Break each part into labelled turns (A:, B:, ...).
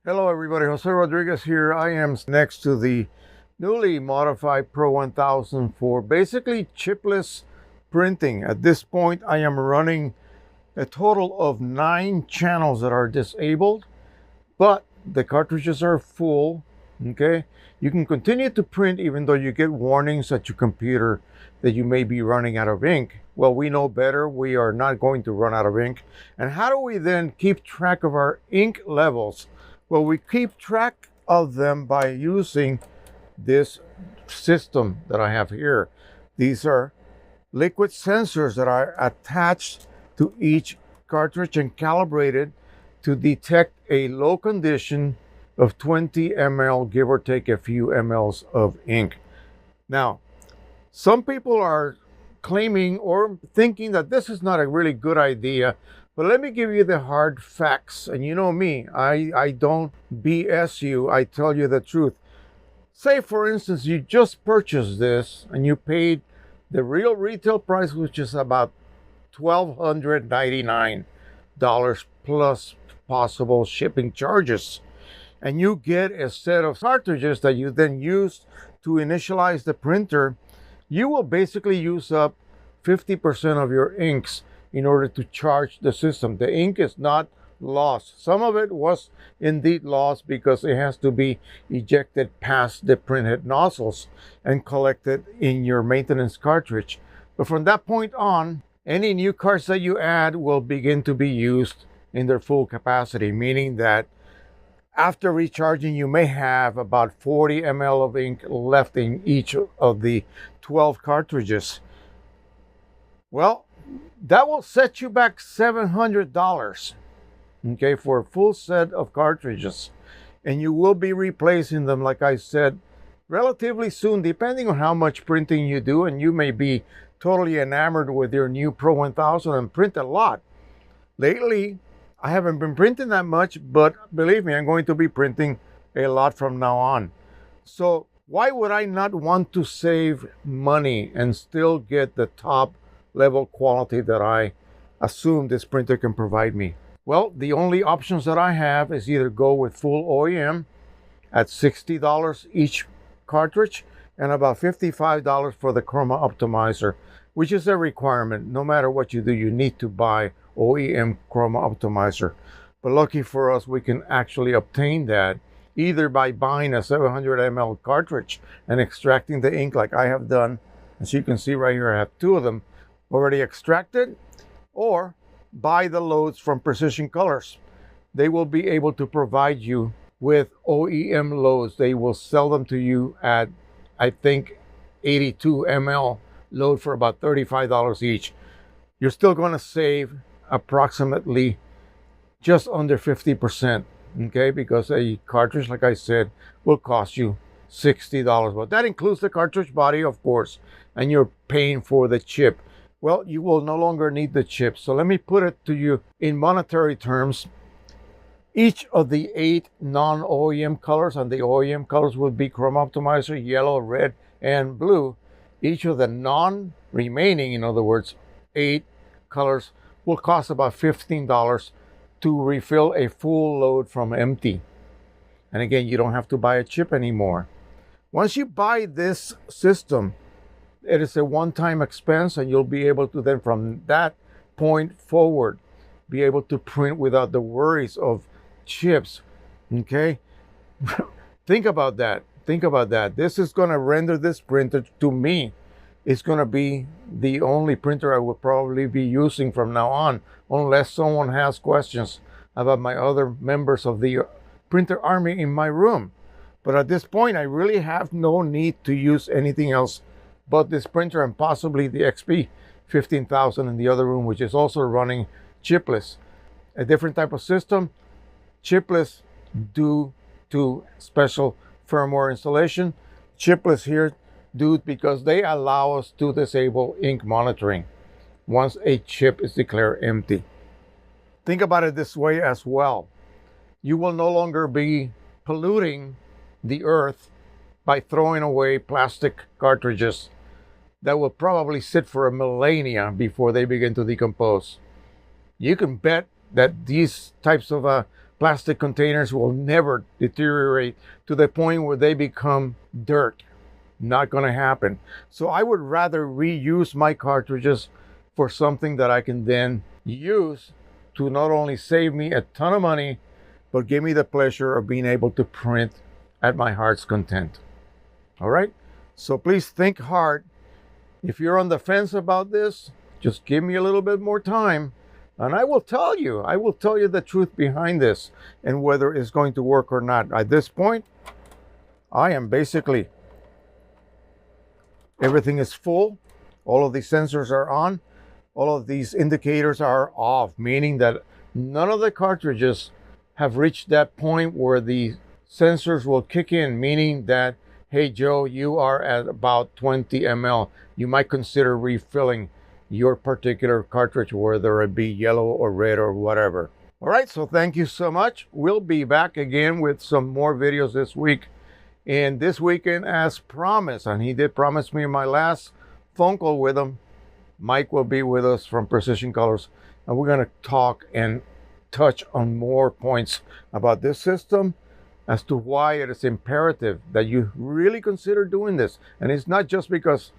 A: Hello everybody, Jose Rodriguez here. I am next to the newly modified Pro-1000 for basically chipless printing. At this point, I am running a total of 9 channels that are disabled, but the cartridges are full, okay? You can continue to print even though you get warnings at your computer that you may be running out of ink. Well, we know better. We are not going to run out of ink. And how do we then keep track of our ink levels? Well, we keep track of them by using this system that I have here. These are liquid sensors that are attached to each cartridge and calibrated to detect a low condition of 20 ml, give or take a few mLs of ink. Now, some people are claiming or thinking that this is not a really good idea. But let me give you the hard facts. And you know me, I don't BS you, I tell you the truth. Say, for instance, you just purchased this and you paid the real retail price, which is about $1,299 plus possible shipping charges. And you get a set of cartridges that you then use to initialize the printer. You will basically use up 50% of your inks in order to charge the system. The ink is not lost. Some of it was indeed lost because it has to be ejected past the printhead nozzles and collected in your maintenance cartridge. But from that point on, any new cards that you add will begin to be used in their full capacity, meaning that after recharging, you may have about 40 ml of ink left in each of the 12 cartridges. Well, that will set you back $700, okay, for a full set of cartridges. And you will be replacing them, like I said, relatively soon, depending on how much printing you do. And you may be totally enamored with your new Pro-1000 and print a lot. Lately, I haven't been printing that much, but believe me, I'm going to be printing a lot from now on. So why would I not want to save money and still get the top level quality that I assume this printer can provide me? Well, the only options that I have is either go with full OEM at $60 each cartridge and about $55 for the chroma optimizer, which is a requirement. No matter what you do, you need to buy OEM chroma optimizer. But lucky for us, we can actually obtain that either by buying a 700 ml cartridge and extracting the ink like I have done. As you can see right here, I have 2 of them already extracted, or buy the loads from Precisioncolors. They will be able to provide you with OEM loads. They will sell them to you at, I think, 82 ml load for about $35 each. You're still going to save approximately just under 50%, okay? Because a cartridge, like I said, will cost you $60. But that includes the cartridge body, of course, and you're paying for the chip. Well, you will no longer need the chip. So let me put it to you in monetary terms. Each of the 8 non-OEM colors, and the OEM colors would be chroma optimizer, yellow, red, and blue. Each of the non-remaining, in other words, 8 colors will cost about $15 to refill a full load from empty. And again, you don't have to buy a chip anymore. Once you buy this system, it is a one-time expense, and you'll be able to then, from that point forward, be able to print without the worries of chips, okay? Think about that. Think about that. This is going to render this printer, to me, it's going to be the only printer I will probably be using from now on, unless someone has questions about my other members of the printer army in my room. But at this point, I really have no need to use anything else but this printer, and possibly the XP 15000 in the other room, which is also running chipless. A different type of system, chipless due to special firmware installation. Chipless here due because they allow us to disable ink monitoring once a chip is declared empty. Think about it this way as well. You will no longer be polluting the earth by throwing away plastic cartridges that will probably sit for a millennia before they begin to decompose. You can bet that these types of plastic containers will never deteriorate to the point where they become dirt. Not going to happen. So I would rather reuse my cartridges for something that I can then use to not only save me a ton of money, but give me the pleasure of being able to print at my heart's content. All right? So please think hard. If you're on the fence about this, just give me a little bit more time, and I will tell you the truth behind this and whether it's going to work or not. At this point, I am basically, everything is full. All of these sensors are on. All of these indicators are off, meaning that none of the cartridges have reached that point where the sensors will kick in, meaning that, hey, Joe, you are at about 20 ml. You might consider refilling your particular cartridge, whether it be yellow or red or whatever. All right, so thank you so much. We'll be back again with some more videos this week. And this weekend, as promised, and he did promise me in my last phone call with him, Mike will be with us from Precisioncolors, and we're going to talk and touch on more points about this system as to why it is imperative that you really consider doing this. And it's not just because,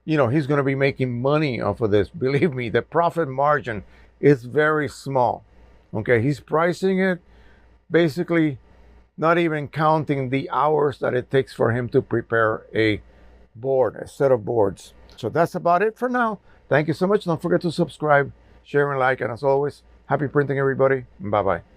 A: you know, he's going to be making money off of this. Believe me, the profit margin is very small. Okay, he's pricing it basically not even counting the hours that it takes for him to prepare a board, a set of boards. So that's about it for now. Thank you so much. Don't forget to subscribe, share, and like. And as always, happy printing, everybody. Bye-bye.